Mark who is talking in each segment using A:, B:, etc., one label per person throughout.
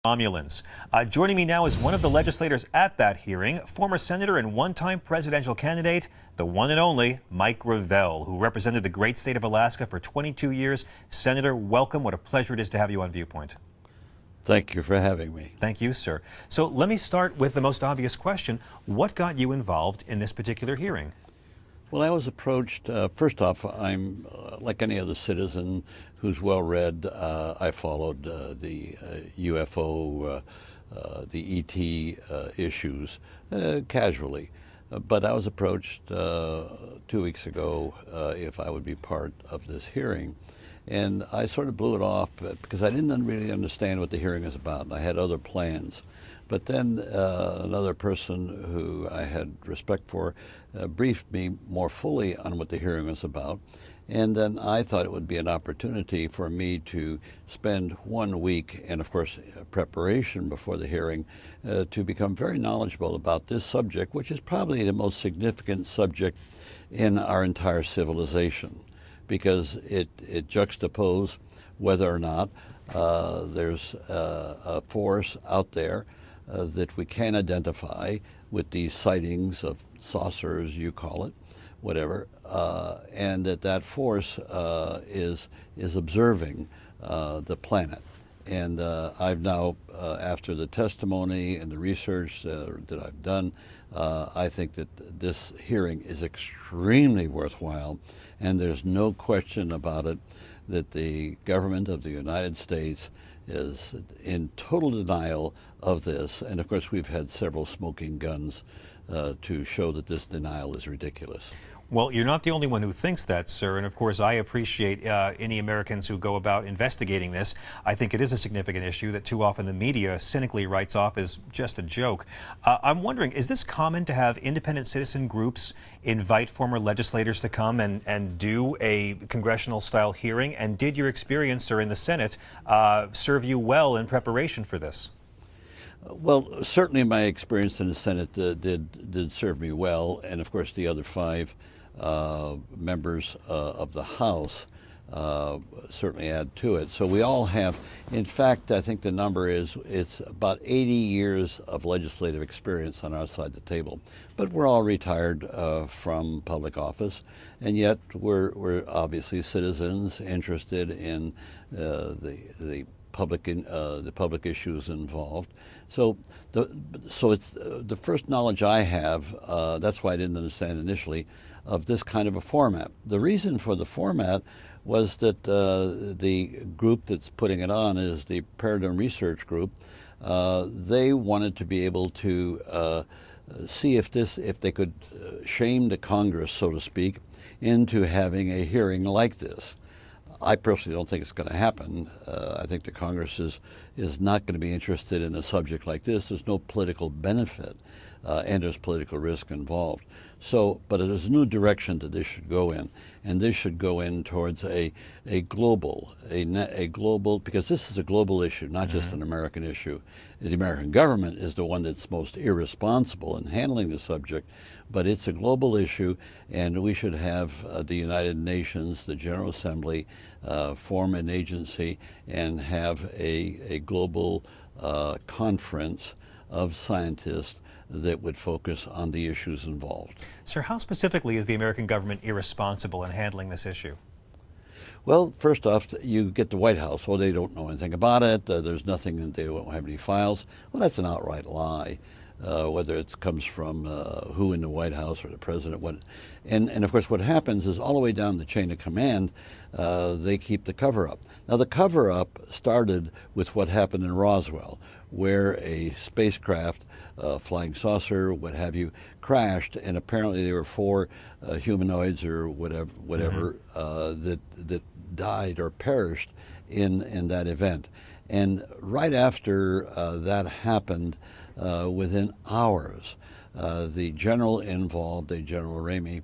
A: Romulans. Joining me now is one of the legislators at that hearing, former senator and one-time presidential candidate, the one and only Mike Gravel, who represented the great state of Alaska for 22 years. Senator, welcome. What a pleasure it is to have you on Viewpoint.
B: Thank you for having me.
A: Thank you, sir. So let me start with the most obvious question. What got you involved in this particular hearing?
B: Well, I was approached, first off, I'm like any other citizen who's well-read. I followed the UFO, the ET issues casually. But I was approached 2 weeks ago if I would be part of this hearing. And I sort of blew it off because I didn't really understand what the hearing was about, and I had other plans. But then another person who I had respect for briefed me more fully on what the hearing was about. And then I thought it would be an opportunity for me to spend 1 week, and of course preparation before the hearing, to become very knowledgeable about this subject, which is probably the most significant subject in our entire civilization, because it juxtaposes whether or not there's a force out there that we can identify with these sightings of saucers, you call it, whatever, and that force is observing the planet. And I've now, after the testimony and the research that I've done, I think that this hearing is extremely worthwhile, and there's no question about it that the government of the United States is in total denial of this. And of course, we've had several smoking guns to show that this denial is ridiculous.
A: Well, you're not the only one who thinks that, sir, and of course I appreciate any Americans who go about investigating this. I think it is a significant issue that too often the media cynically writes off as just a joke. I'm wondering, is this common to have independent citizen groups invite former legislators to come and do a congressional-style hearing? And did your experience, sir, in the Senate serve you well in preparation for this?
B: Well, certainly my experience in the Senate did serve me well, and of course the other 5 members of the House certainly add to it. So we all have, in fact, I think the number is, it's about 80 years of legislative experience on our side of the table. But we're all retired from public office, and yet we're obviously citizens interested in the public issues involved. So it's the first knowledge I have, that's why I didn't understand initially, of this kind of a format. The reason for the format was that the group that's putting it on is the Paradigm Research Group. They wanted to be able to see if they could shame the Congress, so to speak, into having a hearing like this. I personally don't think it's going to happen. I think the Congress is not going to be interested in a subject like this. There's no political benefit, and there's political risk involved. So, but there's a new direction that this should go in, and this should go in towards a global, because this is a global issue, not just an American issue. The American government is the one that's most irresponsible in handling the subject, but it's a global issue, and we should have the United Nations, the General Assembly, form an agency and have a global conference of scientists that would focus on the issues involved.
A: Sir, how specifically is the American government irresponsible in handling this issue?
B: Well, first off, you get the White House. Well, they don't know anything about it. There's nothing, they don't have any files. Well, that's an outright lie. Whether it comes from who in the White House or the president. And of course what happens is all the way down the chain of command, they keep the cover-up. Now the cover-up started with what happened in Roswell, where a spacecraft, flying saucer, what have you, crashed, and apparently there were 4 humanoids or whatever that died or perished in that event. And right after that happened, within hours, the general involved, the General Ramey,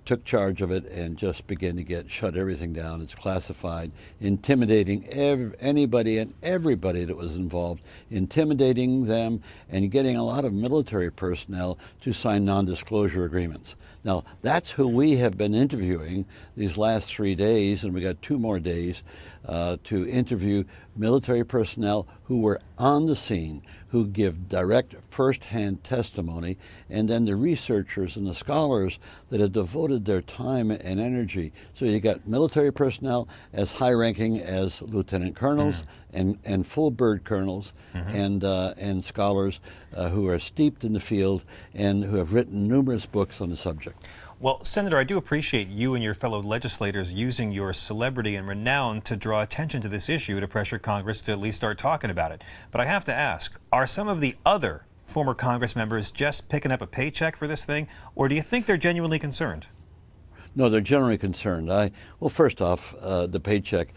B: took charge of it and just began to shut everything down. It's classified, intimidating anybody and everybody that was involved, intimidating them and getting a lot of military personnel to sign non-disclosure agreements. Now, that's who we have been interviewing these last 3 days, and we got 2 more days to interview military personnel who were on the scene, who give direct first-hand testimony, and then the researchers and the scholars that have devoted their time and energy. So you got military personnel as high-ranking as lieutenant colonels and full bird colonels, and scholars who are steeped in the field and who have written numerous books on the subject.
A: Well, Senator, I do appreciate you and your fellow legislators using your celebrity and renown to draw attention to this issue to pressure Congress to at least start talking about it. But I have to ask, are some of the other former Congress members just picking up a paycheck for this thing, or do you think they're genuinely concerned?
B: No, they're generally concerned. Well, first off, the paycheck.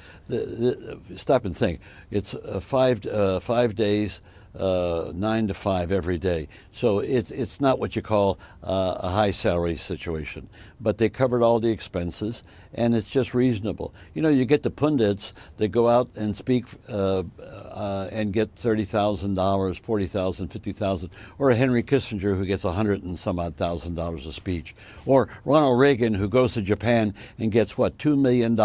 B: Stop and think. It's 5 days, 9 to 5 every day. So it's not what you call a high salary situation. But they covered all the expenses, and it's just reasonable. You know, you get the pundits that go out and speak and get $30,000, $40,000, $50,000, or a Henry Kissinger who gets $100 and some odd thousand a speech, or Ronald Reagan who goes to Japan and gets what, $2 million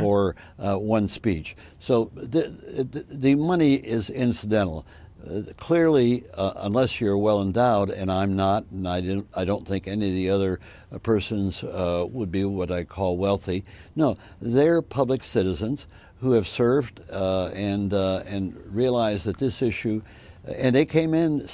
B: for one speech. So the money is incidental. Clearly, unless you're well endowed, and I'm not, and I don't think any of the other persons would be what I call wealthy. No, they're public citizens who have served and realized that this issue, and they came in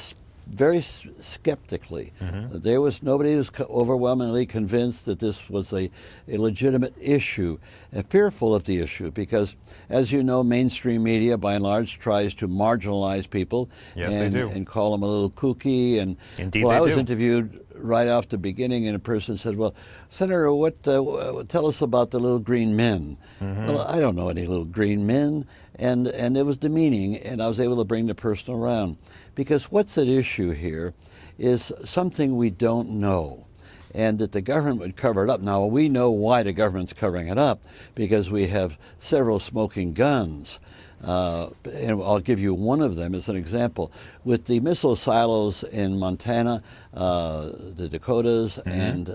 B: very skeptically. There was nobody who was overwhelmingly convinced that this was a legitimate issue, and fearful of the issue, because, as you know, mainstream media by and large tries to marginalize people.
A: Yes, they do.
B: And call them a little kooky. And
A: Indeed,
B: well,
A: they
B: I was
A: do.
B: interviewed right off the beginning, and a person said, "Well, Senator, tell us about the little green men." Well, I don't know any little green men, and it was demeaning, and I was able to bring the person around, because what's at issue here is something we don't know, and that the government would cover it up. Now, we know why the government's covering it up, because we have several smoking guns. And I'll give you one of them as an example. With the missile silos in Montana, the Dakotas, and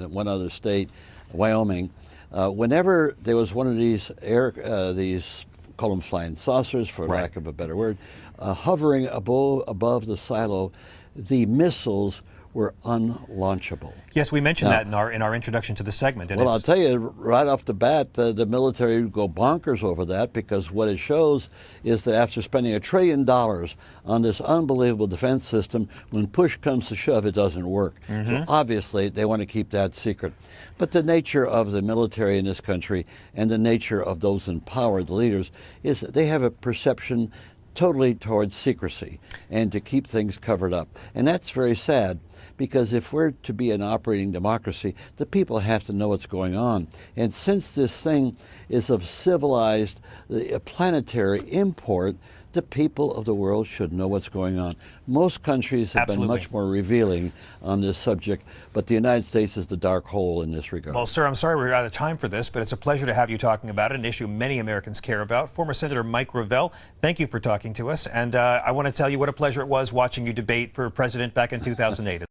B: one other state, Wyoming, whenever there was one of these call them flying saucers, for lack of a better word, hovering above the silo, the missiles were unlaunchable.
A: Yes, we mentioned that in our introduction to the segment. And
B: well, I'll tell you right off the bat, the military would go bonkers over that, because what it shows is that after spending $1 trillion on this unbelievable defense system, when push comes to shove, it doesn't work. So obviously, they want to keep that secret. But the nature of the military in this country, and the nature of those in power, the leaders, is that they have a perception totally towards secrecy and to keep things covered up. And that's very sad, because if we're to be an operating democracy, the people have to know what's going on. And since this thing is of civilized, planetary import, the people of the world should know what's going on. Most countries have been much more revealing on this subject, but the United States is the dark hole in this regard.
A: Well, sir, I'm sorry we're out of time for this, but it's a pleasure to have you talking about it, an issue many Americans care about. Former Senator Mike Gravel, thank you for talking to us. And I want to tell you what a pleasure it was watching you debate for president back in 2008.